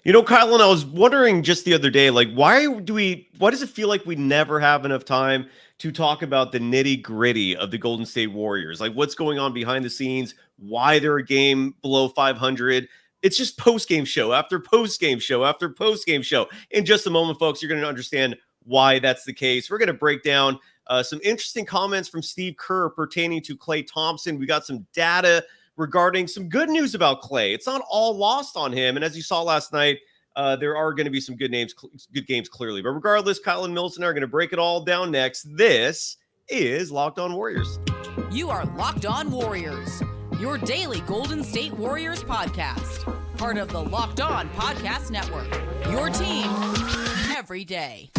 Kylen, I was wondering just the other day, like, why does it feel like we never have enough time to talk about the nitty gritty of the Golden State Warriors? Like, what's going on behind the scenes, why they're a game below 500. It's just post game show after post game show after post game show. In just a moment, folks, you're going to understand why that's the case. We're going to break down some interesting comments from Steve Kerr pertaining to Klay Thompson. We got some data regarding some good news about Klay. It's not all lost on him. And as you saw last night, there are going to be some good games clearly. But regardless, Kylen and Mills and I are going to break it all down next. This is Locked On Warriors. You are Locked On Warriors, your daily Golden State Warriors podcast. Part of the Locked On Podcast Network, your team every day.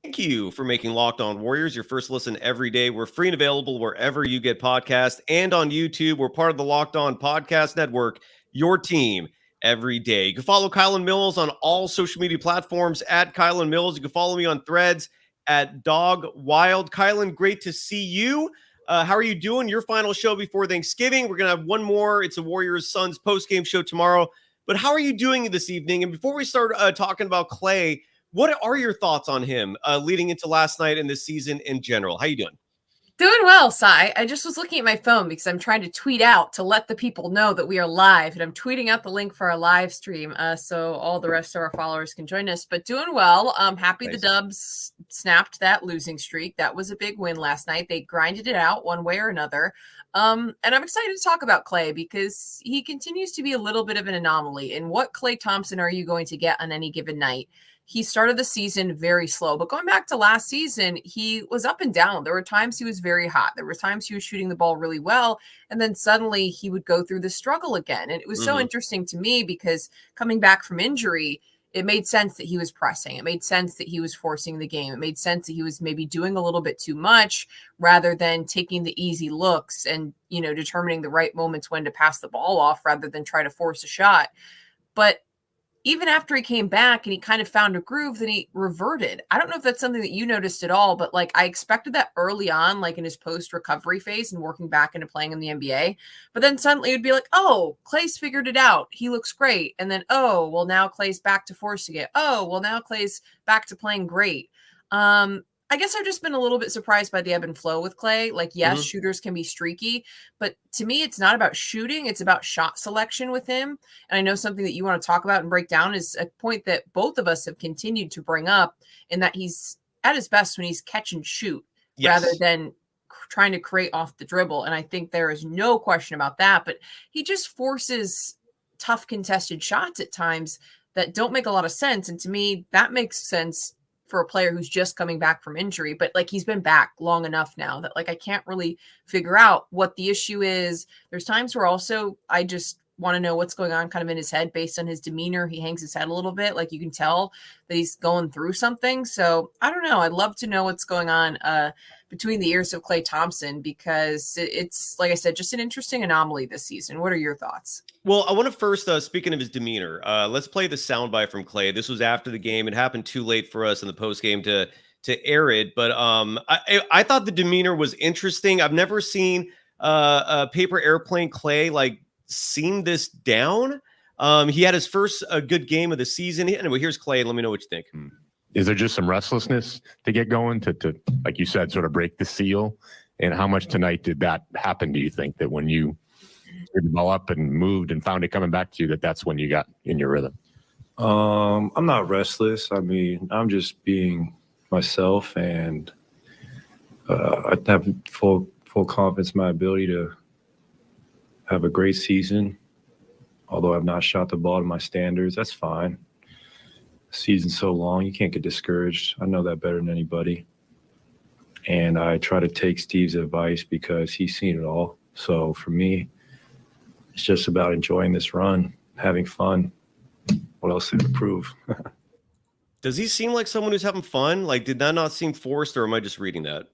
Thank you for making Locked On Warriors your first listen every day. We're free and available wherever you get podcasts and on YouTube. We're part of the Locked On Podcast Network, your team every day. You can follow Kylen Mills on all social media platforms at Kylen Mills. You can follow me on Threads at Dog Wild. Kylen, great to see you. How are you doing? Your final show before Thanksgiving. We're going to have one more. It's a Warriors Suns post-game show tomorrow. But how are you doing this evening? And before we start talking about Klay, what are your thoughts on him leading into last night and this season in general? How you doing? Doing well, Cy. I just was looking at my phone because I'm trying to tweet out to let the people know that we are live. And I'm tweeting out the link for our live stream so all the rest of our followers can join us. But doing well. Happy nice. The Dubs snapped that losing streak. That was a big win last night. They grinded it out one way or another. And I'm excited to talk about Klay because he continues to be a little bit of an anomaly. And what Klay Thompson are you going to get on any given night? He started the season very slow, but going back to last season, he was up and down. There were times he was very hot. There were times he was shooting the ball really well. And then suddenly he would go through the struggle again. And it was so interesting to me because coming back from injury, it made sense that he was pressing. It made sense that he was forcing the game. It made sense that he was maybe doing a little bit too much rather than taking the easy looks and, determining the right moments when to pass the ball off rather than try to force a shot. But even after he came back and he kind of found a groove, then he reverted. I don't know if that's something that you noticed at all, but I expected that early on, in his post-recovery phase and working back into playing in the NBA. But then suddenly it would be like, oh, Klay's figured it out. He looks great. And then, oh, well, now Klay's back to forcing it. Oh, well, now Klay's back to playing great. I guess I've just been a little bit surprised by the ebb and flow with Klay. Yes, shooters can be streaky, but to me, it's not about shooting. It's about shot selection with him. And I know something that you want to talk about and break down is a point that both of us have continued to bring up in that he's at his best when he's catch and shoot rather than trying to create off the dribble. And I think there is no question about that, but he just forces tough contested shots at times that don't make a lot of sense. And to me, that makes sense for a player who's just coming back from injury, but he's been back long enough now that I can't really figure out what the issue is. There's times where also I just want to know what's going on kind of in his head based on his demeanor. He hangs his head a little bit. You can tell that he's going through something. So I don't know. I'd love to know what's going on between the ears of Klay Thompson because it's, like I said, just an interesting anomaly this season. What are your thoughts? Well, I want to first, speaking of his demeanor, let's play the soundbite from Klay. This was after the game. It happened too late for us in the post game to air it, but I thought the demeanor was interesting. I've never seen a paper airplane Klay seem this down. He had his first good game of the season. Anyway, here's Klay. Let me know what you think. Is there just some restlessness to get going to like you said, sort of break the seal? And how much tonight did that happen? Do you think that when you the ball up and moved and found it coming back to you, that's when you got in your rhythm? I'm not restless. I mean, I'm just being myself, and I have full confidence in my ability to have a great season. Although I've not shot the ball to my standards, that's fine. The season's so long, you can't get discouraged. I know that better than anybody. And I try to take Steve's advice because he's seen it all. So for me, it's just about enjoying this run, having fun. What else did it prove? Does he seem like someone who's having fun? Did that not seem forced, or am I just reading that?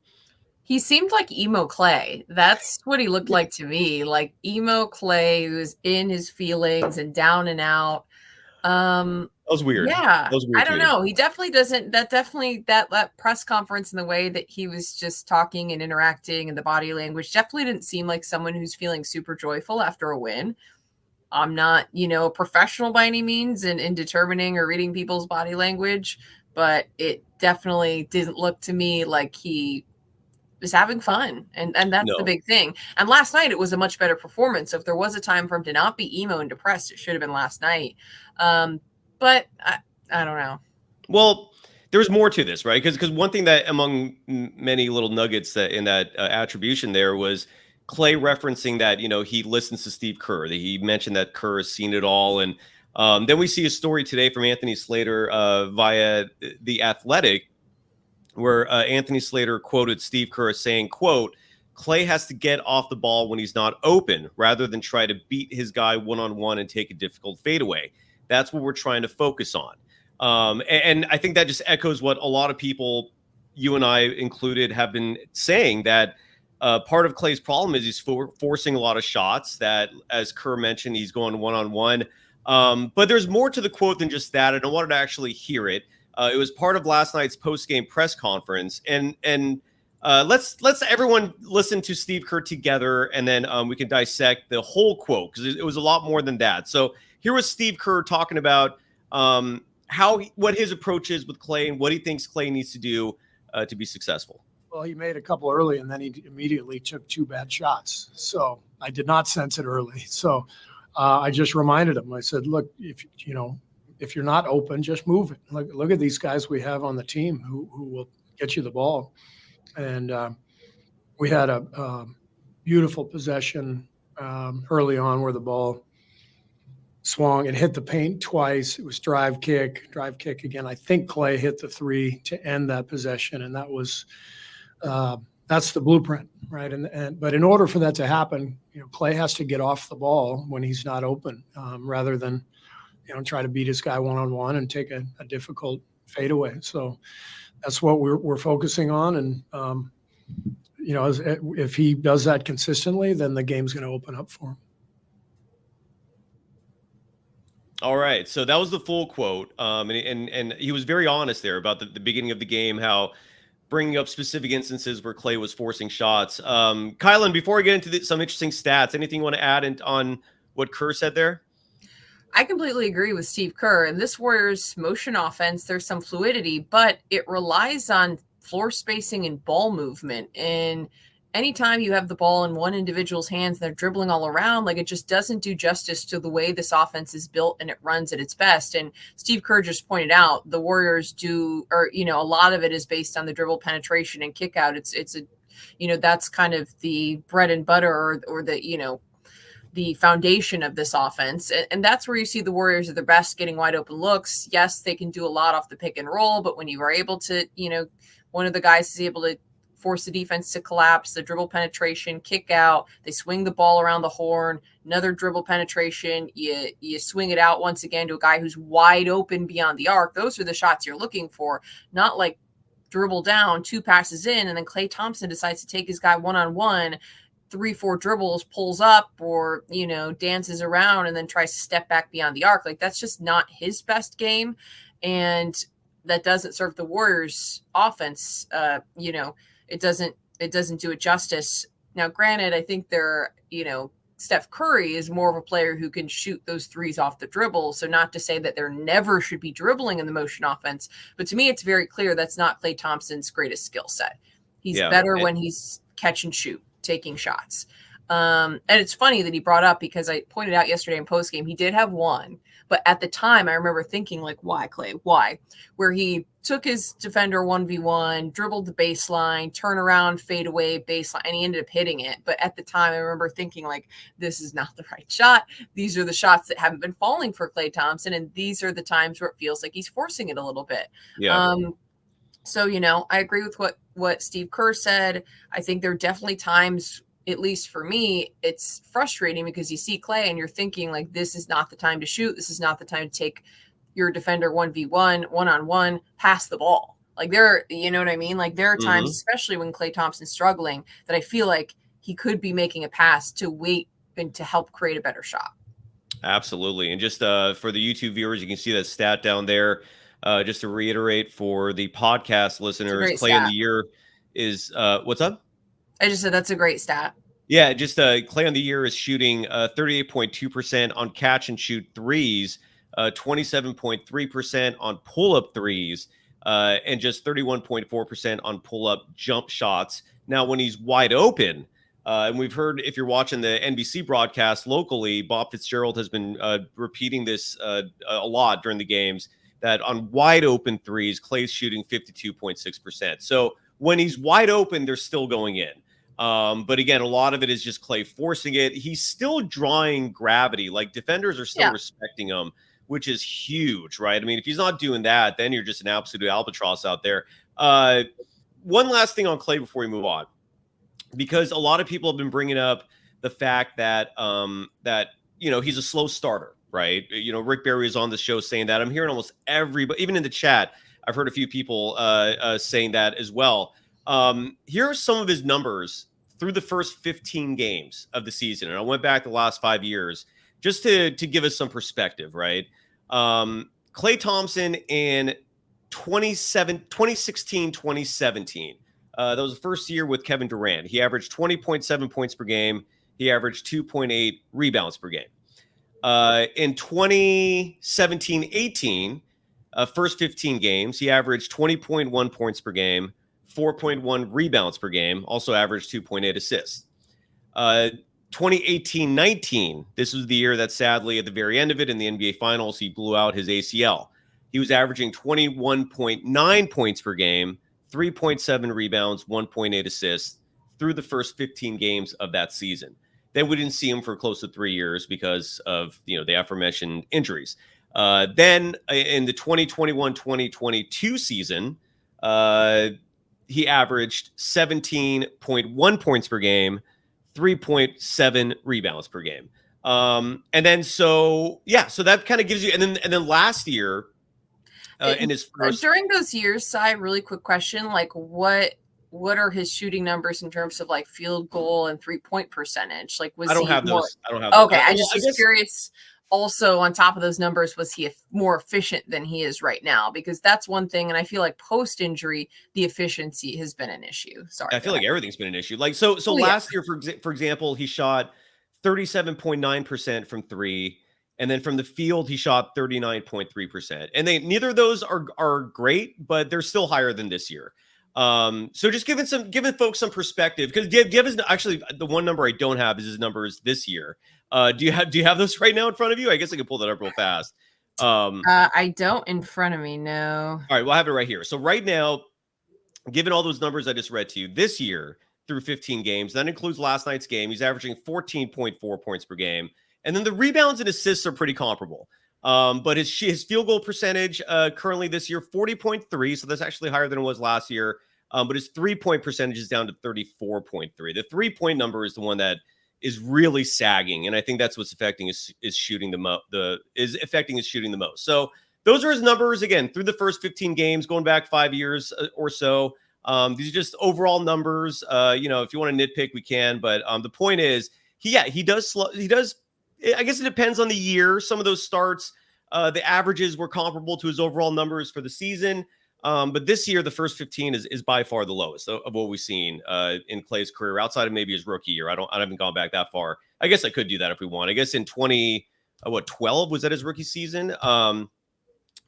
He seemed like emo Klay. That's what he looked like to me. Emo Klay who was in his feelings and down and out. That was weird. Yeah, That was weird I don't to me. know. He definitely doesn't. That press conference and the way that he was just talking and interacting and the body language definitely didn't seem like someone who's feeling super joyful after a win. I'm not, a professional by any means in determining or reading people's body language, but it definitely didn't look to me like he was having fun. And that's the No. big thing. And last night it was a much better performance. If there was a time for him to not be emo and depressed, it should have been last night. But I don't know. Well, there's more to this, right? Because one thing that among many little nuggets that in that attribution there was Klay referencing that, he listens to Steve Kerr. That he mentioned that Kerr has seen it all. And then we see a story today from Anthony Slater via The Athletic, where Anthony Slater quoted Steve Kerr saying, quote, Klay has to get off the ball when he's not open rather than try to beat his guy one-on-one and take a difficult fadeaway. That's what we're trying to focus on. And I think that just echoes what a lot of people, you and I included, have been saying, that part of Klay's problem is he's forcing a lot of shots that, as Kerr mentioned, he's going one-on-one. But there's more to the quote than just that, and I wanted to actually hear it. It was part of last night's post-game press conference. And let's everyone listen to Steve Kerr together, and then we can dissect the whole quote, because it was a lot more than that. So here was Steve Kerr talking about what his approach is with Klay and what he thinks Klay needs to do to be successful. Well, he made a couple early, and then he immediately took 2 bad shots. So I did not sense it early. So I just reminded him. I said, look, if you're not open, just move it. Look at these guys we have on the team who will get you the ball. And we had a beautiful possession early on where the ball swung and hit the paint twice. It was drive kick again. I think Klay hit the 3 to end that possession, and that was that's the blueprint, right? But in order for that to happen, Klay has to get off the ball when he's not open, rather than try to beat his guy one-on-one and take a difficult fadeaway. So that's what we're focusing on, and if he does that consistently, then the game's going to open up for him. All right, so that was the full quote, and he was very honest there about the beginning of the game, how bringing up specific instances where Klay was forcing shots. Kylen, before we get into some interesting stats, anything you want to add on what Kerr said there? I completely agree with Steve Kerr. In this Warriors motion offense, there's some fluidity, but it relies on floor spacing and ball movement. And anytime you have the ball in one individual's hands, they're dribbling all around, it just doesn't do justice to the way this offense is built and it runs at its best. And Steve Kerr just pointed out the Warriors a lot of it is based on the dribble penetration and kick out. It's that's kind of the bread and butter or the foundation of this offense. And that's where you see the Warriors at their best, getting wide open looks. Yes, they can do a lot off the pick and roll, but when you are able to, one of the guys is able to force the defense to collapse, the dribble penetration, kick out, they swing the ball around the horn, another dribble penetration, you swing it out once again to a guy who's wide open beyond the arc. Those are the shots you're looking for, not like dribble down, 2 passes in, and then Klay Thompson decides to take his guy one-on-one, 3-4 dribbles, pulls up, or dances around and then tries to step back beyond the arc. That's just not his best game, and that doesn't serve the Warriors offense. It doesn't do it justice. Now, granted, I think Steph Curry is more of a player who can shoot those threes off the dribble. So not to say that there never should be dribbling in the motion offense, but to me, it's very clear that's not Klay Thompson's greatest skill set. He's better when he's catch and shoot, taking shots. And it's funny that he brought up, because I pointed out yesterday in postgame, he did have one, but at the time I remember thinking why Klay, why? Where he took his defender 1v1, dribbled the baseline, turn around, fade away, baseline, and he ended up hitting it. But at the time I remember thinking this is not the right shot. These are the shots that haven't been falling for Klay Thompson. And these are the times where it feels like he's forcing it a little bit. Yeah. So, I agree with what Steve Kerr said. I think there are definitely times, at least for me, it's frustrating because you see Klay and you're thinking this is not the time to shoot. This is not the time to take your defender 1v1, one-on-one, pass the ball. You know what I mean? There are times, especially when Klay Thompson's struggling, that I feel like he could be making a pass to wait and to help create a better shot. Absolutely. And just for the YouTube viewers, you can see that stat down there. Just to reiterate for the podcast listeners, great Klay on stat. the year is what's up? I just said that's a great stat. Yeah, just Klay on the year is shooting 38.2% on catch and shoot threes, 27.3% on pull up threes, and just 31.4% on pull up jump shots. Now, when he's wide open, and we've heard, if you're watching the NBC broadcast locally, Bob Fitzgerald has been repeating this a lot during the games, that on wide open threes, Klay's shooting 52.6%. So when he's wide open, they're still going in. But again, a lot of it is just Klay forcing it. He's still drawing gravity. Like, defenders are still respecting him, which is huge, right? I mean, if he's not doing that, then you're just an absolute albatross out there. One last thing on Klay before we move on, because a lot of people have been bringing up the fact that he's a slow starter, right? Rick Barry is on the show saying that. I'm hearing almost everybody, even in the chat, I've heard a few people saying that as well. Here are some of his numbers through the first 15 games of the season. And I went back the last 5 years just to give us some perspective, right? Klay Thompson in 2016, 2017. That was the first year with Kevin Durant. He averaged 20.7 points per game. He averaged 2.8 rebounds per game. In 2017-18, first 15 games, he averaged 20.1 points per game, 4.1 rebounds per game, also averaged 2.8 assists. 2018-19, this was the year that sadly at the very end of it in the NBA Finals, he blew out his ACL. He was averaging 21.9 points per game, 3.7 rebounds, 1.8 assists through the first 15 games of that season. Then we didn't see him for close to 3 years because of the aforementioned injuries. Then in the 2021-2022 season, he averaged 17.1 points per game, 3.7 rebounds per game. So that kind of gives you, and then last year, in his first, during those years, Cy, really quick question, like what are his shooting numbers in terms of like field goal and 3-point percentage? Like, was I don't have more, those. I don't have. Okay, those. I just was curious. Also, on top of those numbers, was he more efficient than he is right now? Because that's one thing, and I feel like post-injury, the efficiency has been an issue. Sorry, I feel like everything's been an issue. Like last year, for example, he shot 37.9% from three, and then from the field, he shot 39.3%. And neither of those are great, but they're still higher than this year. So just giving folks some perspective, because actually the one number I don't have is his numbers this year. Do you have those right now in front of you? I guess I can pull that up real fast. I don't in front of me. No. All right. Well, I have it right here. So right now, given all those numbers I just read to you, this year through 15 games, that includes last night's game, he's averaging 14.4 points per game. And then the rebounds and assists are pretty comparable. But his field goal percentage currently this year, 40.3. So that's actually higher than it was last year. But his 3-point percentage is down to 34.3. The 3-point number is the one that is really sagging, and I think that's what's affecting his shooting the most. So those are his numbers again through the first 15 games, going back 5 years or so. These are just overall numbers. If you want to nitpick, we can. But the point is, he does. I guess it depends on the year. Some of those starts, the averages were comparable to his overall numbers for the season. But this year, the first 15 is by far the lowest of what we've seen in Klay's career, outside of maybe his rookie year. I haven't gone back that far. I guess I could do that if we want. I guess in 2012 was that his rookie season?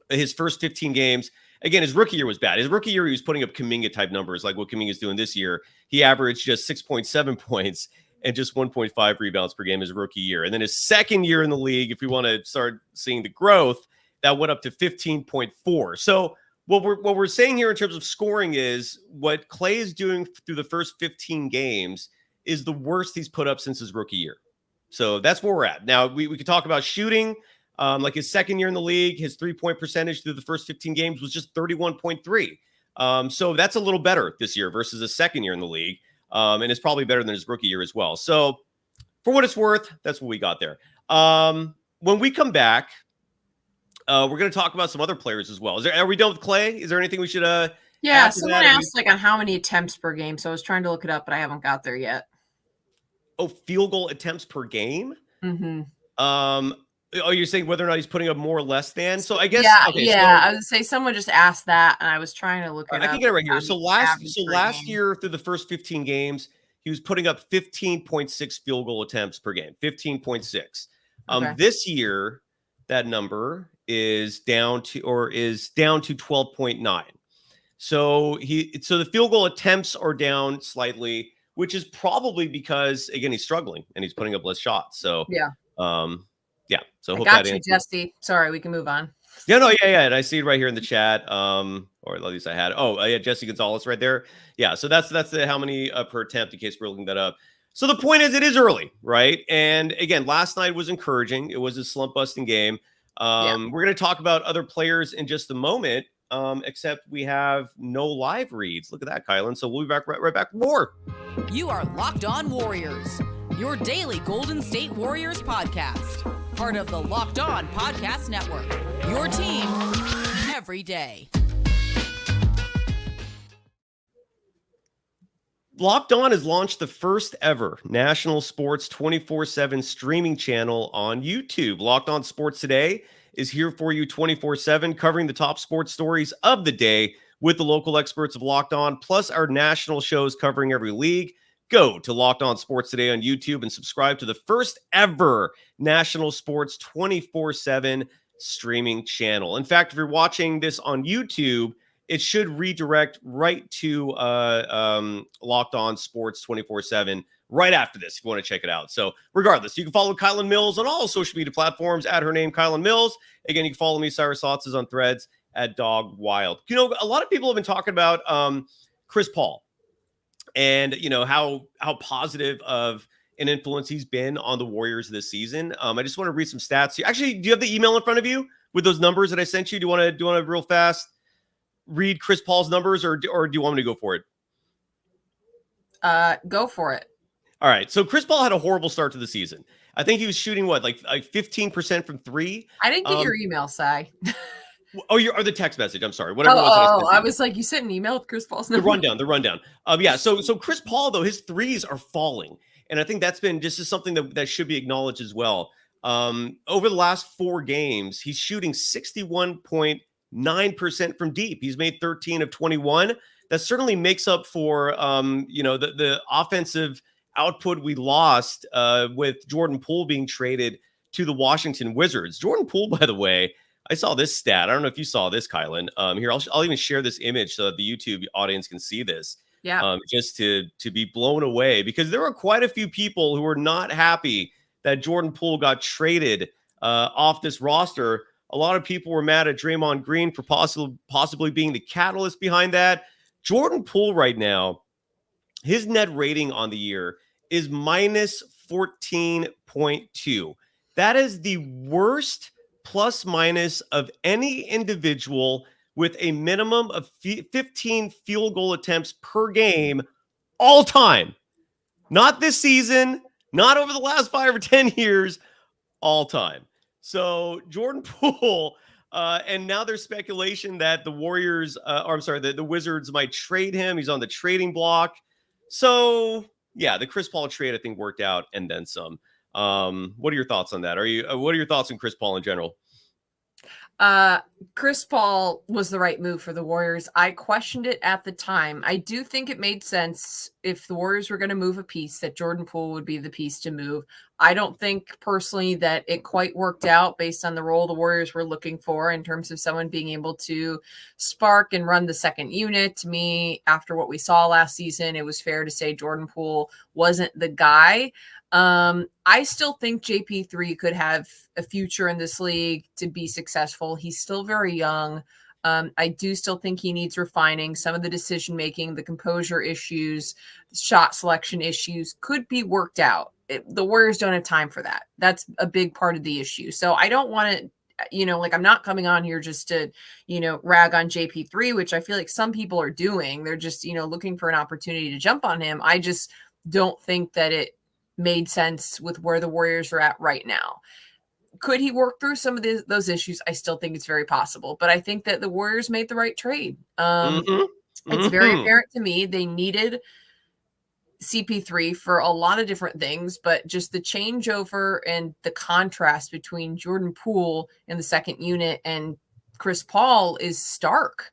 His first 15 games. Again, his rookie year was bad. His rookie year, he was putting up Kuminga type numbers, like what Kuminga's doing this year. He averaged just 6.7 points and just 1.5 rebounds per game his rookie year. And then his second year in the league, if we want to start seeing the growth, that went up to 15.4. So what we're saying here in terms of scoring is what Klay is doing through the first 15 games is the worst he's put up since his rookie year. So that's where we're at. Now, we could talk about shooting. Like his second year in the league, his 3-point percentage through the first 15 games was just 31.3. So that's a little better this year versus his second year in the league. And it's probably better than his rookie year as well. So for what it's worth, that's what we got there. When we come back, we're going to talk about some other players as well. Are we done with Klay? Is there anything we should Yeah, someone asked like on how many attempts per game. So I was trying to look it up, but I haven't got there yet. Oh, field goal attempts per game? Mm-hmm. Oh, you're saying whether or not he's putting up more or less than? So I guess Yeah, okay. yeah. So I would say someone just asked that, and I was trying to look it I up. can get it right here. how So many last average so per last game. year through the first 15 games, he was putting up 15.6 field goal attempts per game. 15.6. Okay. This year, that number is down to 12.9. So the field goal attempts are down slightly, which is probably because again he's struggling and he's putting up less shots. So Yeah. yeah. So I hope got that you, answers. Jesse. Sorry, we can move on. Yeah, no, yeah, and I see it right here in the chat. Or at least I had. Oh, yeah, Jesse Gonzalez right there. Yeah, so that's the how many per attempt in case we're looking that up. So the point is, it is early, right? And again, last night was encouraging. It was a slump busting game. We're going to talk about other players in just a moment. Except we have no live reads. Look at that, Kylen. So we'll be back right back with more. You are Locked On Warriors, your daily Golden State Warriors podcast. Part of the Locked On Podcast Network, your team every day. Locked On has launched the first ever national sports 24/7 streaming channel on YouTube. Locked On Sports Today is here for you 24/7, covering the top sports stories of the day with the local experts of Locked On, plus our national shows covering every league. Go to Locked On Sports Today on YouTube and subscribe to the first ever national sports 24/7 streaming channel. In fact, if you're watching this on YouTube, it should redirect right to Locked On Sports 24/7 right after this if you want to check it out. So regardless, you can follow Kylen Mills on all social media platforms at her name, Kylen Mills. Again, you can follow me, Cyrus Saatsaz, on Threads at Dog Wild. You know, a lot of people have been talking about Chris Paul and, you know, how positive of an influence he's been on the Warriors this season. I just want to read some stats here. Actually, do you have the email in front of you with those numbers that I sent you? Do you want to real fast read Chris Paul's numbers, or do you want me to go for it? Go for it. All right. So Chris Paul had a horrible start to the season. I think he was shooting like 15% from three. I didn't get your email, Sai. Or the text message. I'm sorry. Whatever it was. I was like, you sent an email with Chris Paul's number. The rundown. Yeah. So Chris Paul, though, his threes are falling. And I think that's been just something that should be acknowledged as well. Over the last 4 games, he's shooting 61.9% from deep. He's made 13 of 21. That certainly makes up for, the offensive output we lost with Jordan Poole being traded to the Washington Wizards. Jordan Poole, by the way, I saw this stat. I don't know if you saw this, Kylen. Here, I'll even share this image so that the YouTube audience can see this. Yeah. Just to be blown away, because there were quite a few people who were not happy that Jordan Poole got traded off this roster. A lot of people were mad at Draymond Green for possibly being the catalyst behind that. Jordan Poole right now, his net rating on the year is minus 14.2. That is the worst plus minus of any individual with a minimum of 15 field goal attempts per game all time. Not this season, not over the last 5 or 10 years, all time. So Jordan Poole, and now there's speculation that the Warriors, the Wizards might trade him. He's on the trading block. So yeah, the Chris Paul trade, I think, worked out and then some. What are your thoughts on that? What are your thoughts on Chris Paul in general? Chris Paul was the right move for the Warriors. I questioned it at the time. I do think it made sense if the Warriors were going to move a piece that Jordan Poole would be the piece to move. I don't think personally that it quite worked out based on the role the Warriors were looking for in terms of someone being able to spark and run the second unit. To me, after what we saw last season, it was fair to say Jordan Poole wasn't the guy. I still think JP3 could have a future in this league to be successful. He's still very young. I do still think he needs refining. Some of the decision-making, the composure issues, shot selection issues could be worked out. The Warriors don't have time for that. That's a big part of the issue. So I don't want to, I'm not coming on here just to, rag on JP3, which I feel like some people are doing. They're just, looking for an opportunity to jump on him. I just don't think that it made sense with where the Warriors are at right now. Could he work through some of those issues? I still think it's very possible, but I think that the Warriors made the right trade. It's very apparent to me they needed CP3 for a lot of different things, but just the changeover and the contrast between Jordan Poole in the second unit and Chris Paul is stark.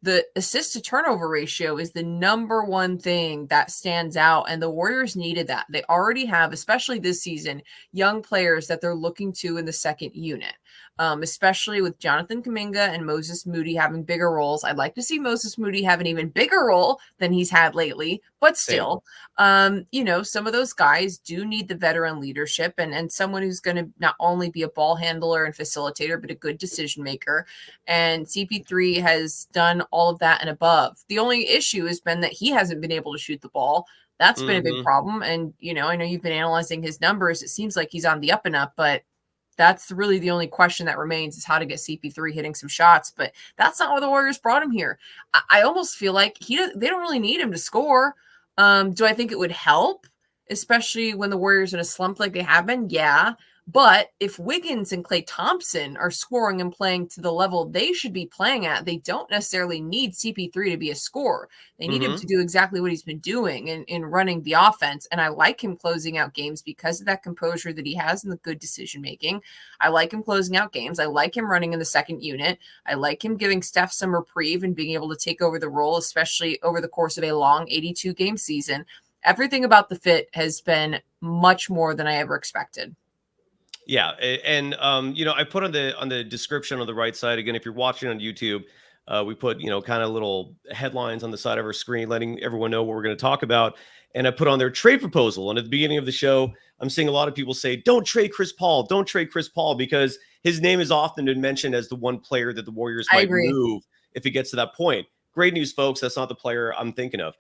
The assist to turnover ratio is the number one thing that stands out, and the Warriors needed that. They already have, especially this season, young players that they're looking to in the second unit, especially with Jonathan Kuminga and Moses Moody having bigger roles. I'd like to see Moses Moody have an even bigger role than he's had lately, but still, some of those guys do need the veteran leadership and someone who's going to not only be a ball handler and facilitator, but a good decision maker. And CP3 has done all of that and above. The only issue has been that he hasn't been able to shoot the ball. That's been a big problem. And, I know you've been analyzing his numbers. It seems like he's on the up and up, but that's really the only question that remains is how to get CP3 hitting some shots. But that's not why the Warriors brought him here. I almost feel like they don't really need him to score. Do I think it would help, especially when the Warriors are in a slump like they have been? Yeah. But if Wiggins and Klay Thompson are scoring and playing to the level they should be playing at, they don't necessarily need CP3 to be a scorer. They need him to do exactly what he's been doing in running the offense. And I like him closing out games because of that composure that he has and the good decision-making. I like him closing out games. I like him running in the second unit. I like him giving Steph some reprieve and being able to take over the role, especially over the course of a long 82-game season. Everything about the fit has been much more than I ever expected. Yeah, and I put on the description on the right side again. If you're watching on YouTube, we put kind of little headlines on the side of our screen, letting everyone know what we're going to talk about. And I put on their trade proposal. And at the beginning of the show, I'm seeing a lot of people say, "Don't trade Chris Paul, don't trade Chris Paul," because his name is often been mentioned as the one player that the Warriors might move if it gets to that point. Great news, folks. That's not the player I'm thinking of.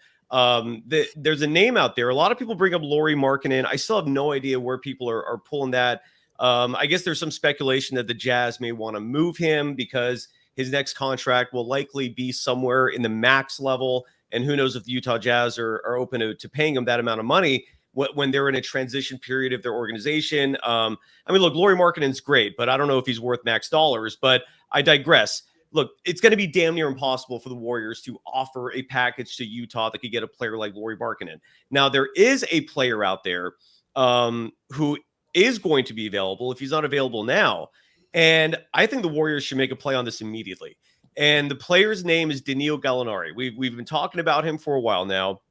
There's a name out there. A lot of people bring up Lauri Markkanen. I still have no idea where people are pulling that. I guess there's some speculation that the Jazz may want to move him because his next contract will likely be somewhere in the max level. And who knows if the Utah Jazz are open to paying him that amount of money when they're in a transition period of their organization. Look, Lauri Markkanen's great, but I don't know if he's worth max dollars. But I digress. Look, it's going to be damn near impossible for the Warriors to offer a package to Utah that could get a player like Lauri Markkanen. Now, there is a player out there who is going to be available if he's not available now. And I think the Warriors should make a play on this immediately. And the player's name is Danilo Gallinari. We've been talking about him for a while now.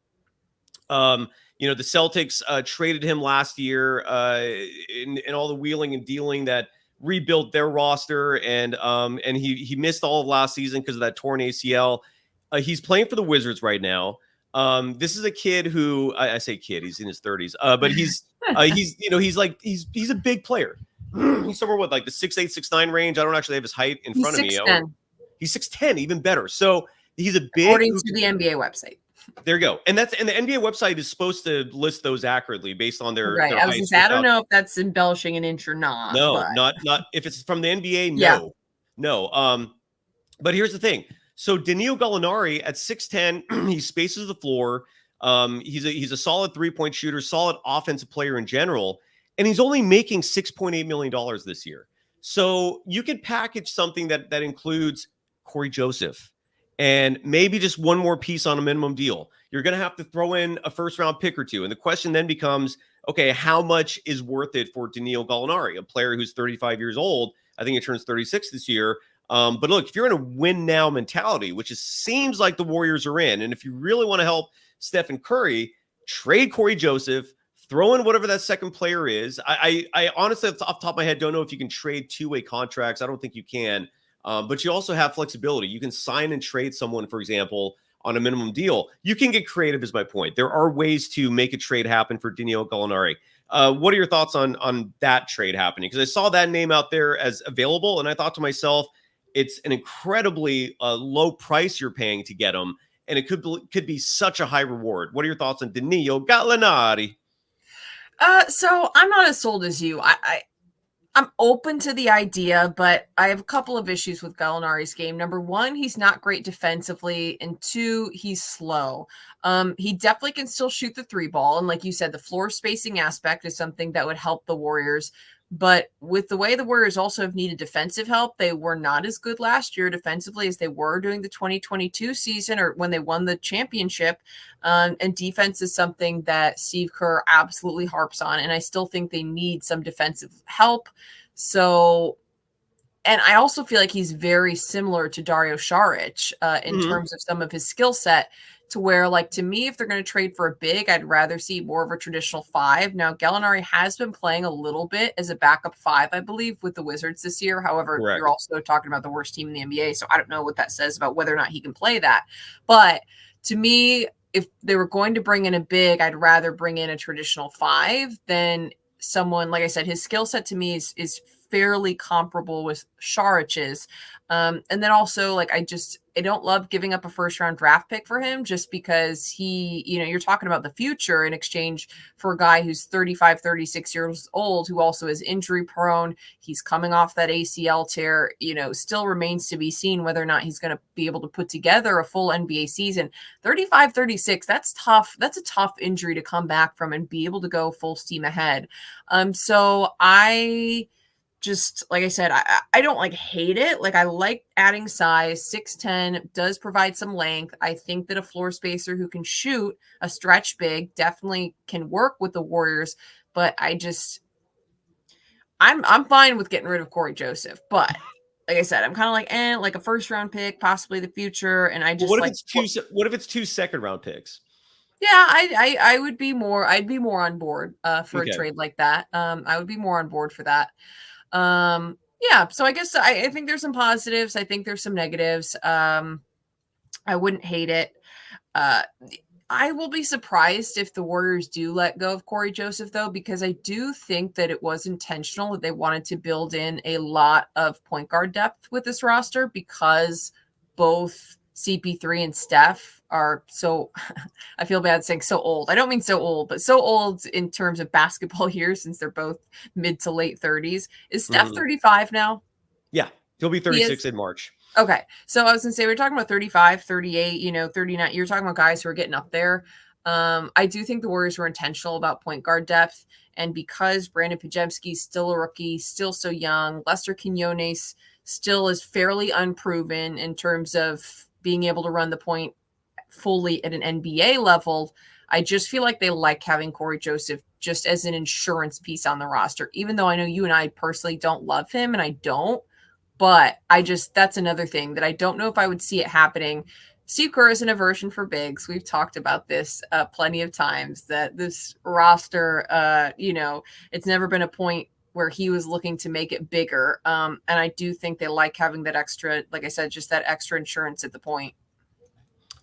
The Celtics traded him last year in all the wheeling and dealing that rebuilt their roster. And he missed all of last season because of that torn ACL. He's playing for the Wizards right now. This is a kid who I say kid, he's in his 30s, but he's a big player. He's somewhere with like the 6'8", 6'9" range. I don't actually have his height in front of me. He's 6'10", even better. So he's a big, according to the NBA website. There you go. And the NBA website is supposed to list those accurately based on their right. Their I was gonna say, I don't know if that's embellishing an inch or not. No, but not if it's from the NBA. No. But here's the thing. So Danilo Gallinari at 6'10", he spaces the floor. He's a solid 3-point shooter, solid offensive player in general, and he's only making $6.8 million this year. So you can package something that includes Corey Joseph and maybe just one more piece on a minimum deal. You're going to have to throw in a first-round pick or two, and the question then becomes, okay, how much is worth it for Danilo Gallinari, a player who's 35 years old? I think he turns 36 this year. But look, if you're in a win now mentality, which seems like the Warriors are in, and if you really want to help Stephen Curry, trade Corey Joseph, throw in whatever that second player is. I honestly, off the top of my head, don't know if you can trade two-way contracts. I don't think you can. But you also have flexibility. You can sign and trade someone, for example, on a minimum deal. You can get creative is my point. There are ways to make a trade happen for Danilo Gallinari. What are your thoughts on that trade happening? Because I saw that name out there as available, and I thought to myself, it's an incredibly low price you're paying to get him, and it could be such a high reward. What are your thoughts on Danilo Gallinari? So I'm not as sold as you. I'm open to the idea, but I have a couple of issues with Gallinari's game. Number one, he's not great defensively, and two, he's slow. He definitely can still shoot the three ball, and like you said, the floor spacing aspect is something that would help the Warriors. But with the way the Warriors also have needed defensive help, they were not as good last year defensively as they were during the 2022 season or when they won the championship. And defense is something that Steve Kerr absolutely harps on. And I still think they need some defensive help. So, and I also feel like he's very similar to Dario Saric in terms of some of his skill set, to where, like, to me, if they're going to trade for a big, I'd rather see more of a traditional 5. Now, Gallinari has been playing a little bit as a backup 5, I believe, with the Wizards this year. However, Correct. You're also talking about the worst team in the NBA, so I don't know what that says about whether or not he can play that. But to me, if they were going to bring in a big, I'd rather bring in a traditional 5 than someone, like I said, his skill set to me is fairly comparable with Saric's. And then also, like, I don't love giving up a first round draft pick for him just because he, you're talking about the future in exchange for a guy who's 35, 36 years old, who also is injury prone. He's coming off that ACL tear, still remains to be seen whether or not he's going to be able to put together a full NBA season. 35, 36, that's tough. That's a tough injury to come back from and be able to go full steam ahead. So I just, like I said, I don't like hate it. Like, I like adding size. 6'10" does provide some length. I think that a floor spacer who can shoot a stretch big definitely can work with the Warriors. But I'm fine with getting rid of Corey Joseph. But like I said, I'm kind of like a first round pick, possibly the future. And I just what if it's 2 second round picks? Yeah, I would be more. I'd be more on board for a trade like that. I would be more on board for that. Yeah, so I guess I think there's some positives. I think there's some negatives. I wouldn't hate it. I will be surprised if the Warriors do let go of Corey Joseph, though, because I do think that it was intentional that they wanted to build in a lot of point guard depth with this roster, because both CP3 and Steph are so, I feel bad saying so old. I don't mean so old, but so old in terms of basketball years, since they're both mid to late 30s. Is Steph 35 now? Yeah, he'll be 36 in March. Okay. So I was going to say, we're talking about 35, 38, 39. You're talking about guys who are getting up there. I do think the Warriors were intentional about point guard depth. And because Brandon Podziemski's still a rookie, still so young, Lester Quinones still is fairly unproven in terms of being able to run the point fully at an NBA level, I just feel like they like having Corey Joseph just as an insurance piece on the roster, even though I know you and I personally don't love him, and I don't, but that's another thing that I don't know if I would see it happening. Steve Kerr is an aversion for bigs. We've talked about this plenty of times, that this roster, it's never been a point where he was looking to make it bigger. And I do think they like having that extra, like I said, just that extra insurance at the point.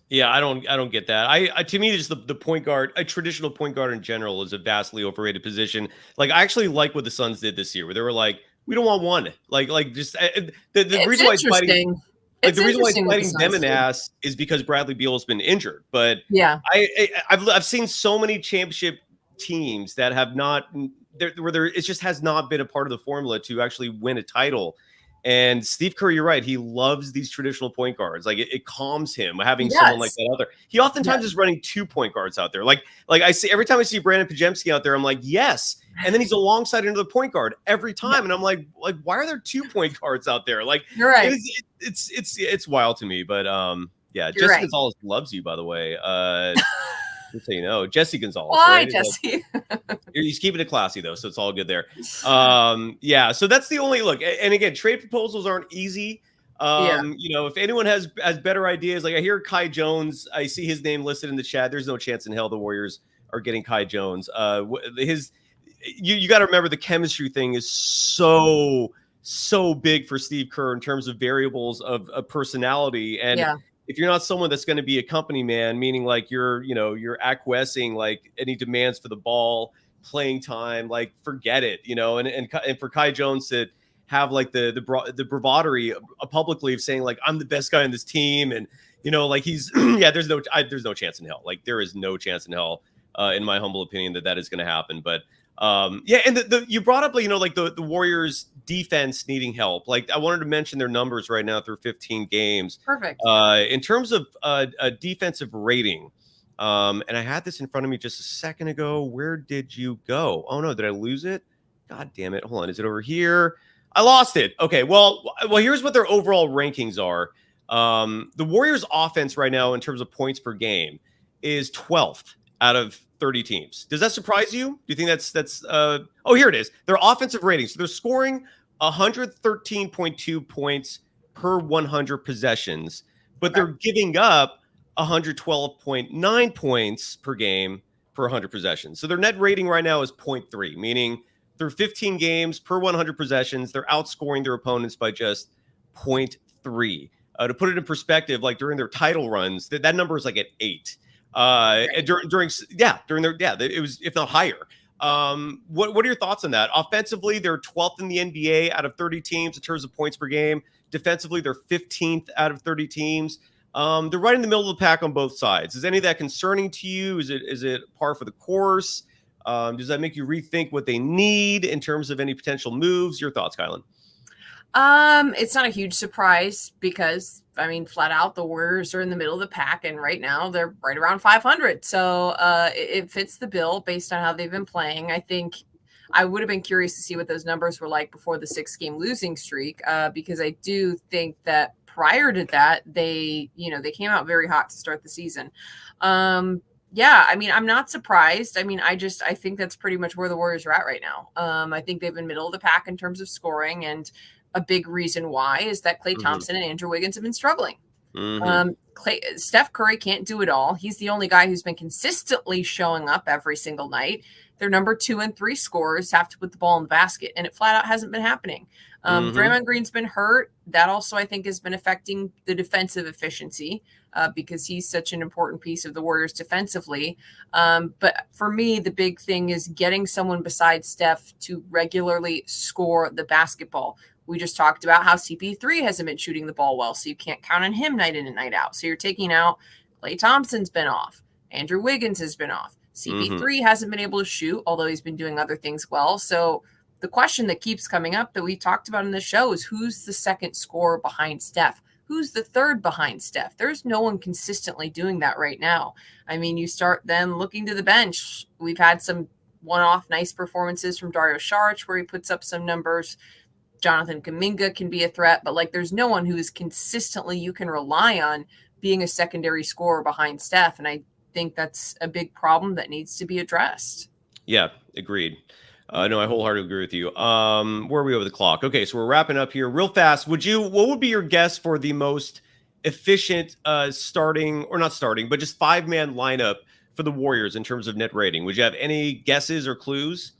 Yeah, I don't get that. I to me, just the point guard, a traditional point guard in general, is a vastly overrated position. Like, I actually like what the Suns did this year, where they were like, we don't want one. The reason why it's fighting, the reason why it's fighting them in ass is because Bradley Beal has been injured. But yeah, I've seen so many championship teams that have not, it just has not been a part of the formula to actually win a title. And Steve Kerr, you're right. He loves these traditional point guards. Like, it calms him having someone like that out there. He oftentimes is running 2 point guards out there. Like I see, every time I see Brandon Podziemski out there, I'm like, yes. And then he's alongside another point guard every time. And I'm like, why are there 2 point guards out there? Like, you're right. It's wild to me. But yeah, Jesse Gonzalez loves you, by the way. Just so you know, Jesse Gonzalez. Why, right? Jesse? He's keeping it classy, though, so it's all good there. Yeah, so that's the only look. And again, trade proposals aren't easy. If anyone has better ideas, like I hear Kai Jones, I see his name listed in the chat. There's no chance in hell the Warriors are getting Kai Jones. You got to remember, the chemistry thing is so big for Steve Kerr in terms of variables of personality. And if you're not someone that's going to be a company man, meaning like you're acquiescing like any demands for the ball, playing time, like forget it, and for Kai Jones to have like the bravadory publicly of saying like, I'm the best guy on this team, and like he's there's no chance in hell. Like, there is no chance in hell, in my humble opinion, that is going to happen. But and you brought up the Warriors defense needing help. Like, I wanted to mention their numbers right now through 15 games. Perfect. In terms of a defensive rating, and I had this in front of me just a second ago. Where did you go? Oh no, did I lose it? God damn it. Hold on. Is it over here? I lost it. Okay. Well, here's what their overall rankings are. The Warriors offense right now in terms of points per game is 12th out of 30 teams. Does that surprise you? Do you think that's oh, here it is. Their offensive rating. So they're scoring 113.2 points per 100 possessions, but they're giving up 112.9 points per game per 100 possessions. So their net rating right now is 0.3, meaning through 15 games per 100 possessions, they're outscoring their opponents by just 0.3. To put it in perspective, like during their title runs, that number is like at 8. During their it was, if not higher. What are your thoughts on that? Offensively, they're 12th in the NBA out of 30 teams in terms of points per game. Defensively, they're 15th out of 30 teams. They're right in the middle of the pack on both sides. Is any of that concerning to you? Is it par for the course? Does that make you rethink what they need in terms of any potential moves? Your thoughts, Kylen? It's not a huge surprise because, I mean, flat out, the Warriors are in the middle of the pack, and right now they're right around 500. So it fits the bill based on how they've been playing. I think I would have been curious to see what those numbers were like before the 6-game losing streak, because I do think that prior to that, they came out very hot to start the season. Yeah, I mean, I'm not surprised. I mean, I think that's pretty much where the Warriors are at right now. I think they've been middle of the pack in terms of scoring, and a big reason why is that Klay Thompson and Andrew Wiggins have been struggling. Steph Curry can't do it all. He's the only guy who's been consistently showing up every single night. Their number 2 and 3 scorers have to put the ball in the basket, and it flat out hasn't been happening. Draymond Green's been hurt. That also, I think, has been affecting the defensive efficiency because he's such an important piece of the Warriors defensively. But for me, the big thing is getting someone besides Steph to regularly score the basketball. We just talked about how CP3 hasn't been shooting the ball well, so you can't count on him night in and night out. So you're taking out Klay Thompson's been off. Andrew Wiggins has been off. CP3 hasn't been able to shoot, although he's been doing other things well. So the question that keeps coming up that we talked about in the show is who's the second scorer behind Steph? Who's the third behind Steph? There's no one consistently doing that right now. I mean, you start then looking to the bench. We've had some one-off nice performances from Dario Saric where he puts up some numbers. Jonathan Kuminga can be a threat, but like there's no one who is consistently you can rely on being a secondary scorer behind Steph. And I think that's a big problem that needs to be addressed. Yeah, agreed. No, I wholeheartedly agree with you. Where are we over the clock? Okay, so we're wrapping up here real fast. What would be your guess for the most efficient starting, or not starting, but just 5-man lineup for the Warriors in terms of net rating? Would you have any guesses or clues?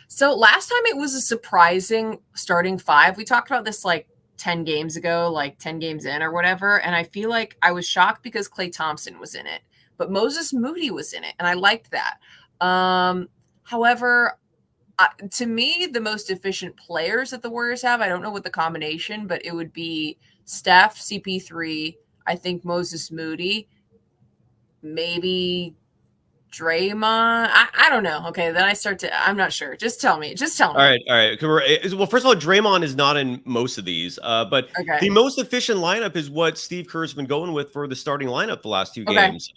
So last time it was a surprising starting 5. We talked about this like 10 games ago, like 10 games in or whatever. And I feel like I was shocked because Klay Thompson was in it, but Moses Moody was in it. And I liked that. However, to me, the most efficient players that the Warriors have, I don't know what the combination, but it would be Steph, CP3, I think Moses Moody, maybe Draymond. I don't know. Okay, then I start to. I'm not sure. Just tell me. All right. Well, first of all, Draymond is not in most of these, but the most efficient lineup is what Steve Kerr has been going with for the starting lineup the last 2 games.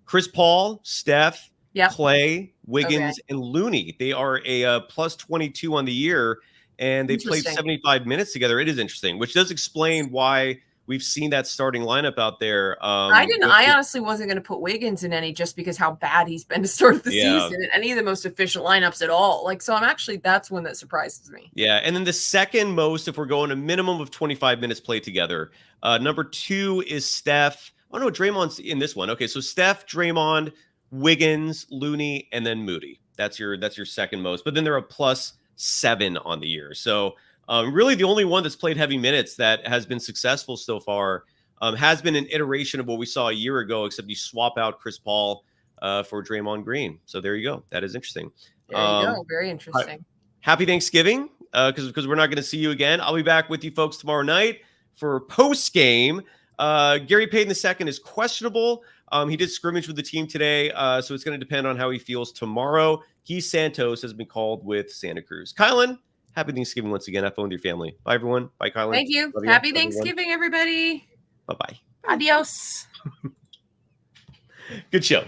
Chris Paul, Steph, Klay, Wiggins, and Looney. They are a plus 22 on the year, and they played 75 minutes together. It is interesting, which does explain why we've seen that starting lineup out there. I honestly wasn't going to put Wiggins in any just because how bad he's been to start the season in any of the most efficient lineups at all. Like, so that's one that surprises me. Yeah. And then the second most, if we're going a minimum of 25 minutes played together, number 2 is Steph. Oh no, Draymond's in this one. Okay. So Steph, Draymond, Wiggins, Looney, and then Moody. That's your second most, but then they're a plus 7 on the year. So really the only one that's played heavy minutes that has been successful so far has been an iteration of what we saw a year ago, except you swap out Chris Paul for Draymond Green. So there you go. That is interesting. There you go. Very interesting. Happy Thanksgiving, because we're not going to see you again. I'll be back with you folks tomorrow night for post game. Gary Payton II is questionable. He did scrimmage with the team today, so it's going to depend on how he feels tomorrow. Keith Santos has been called with Santa Cruz. Kylen, happy Thanksgiving once again. Have fun with your family. Bye, everyone. Bye, Kylen. Thank you. Happy Thanksgiving, everybody. Bye-bye. Adios. Good show.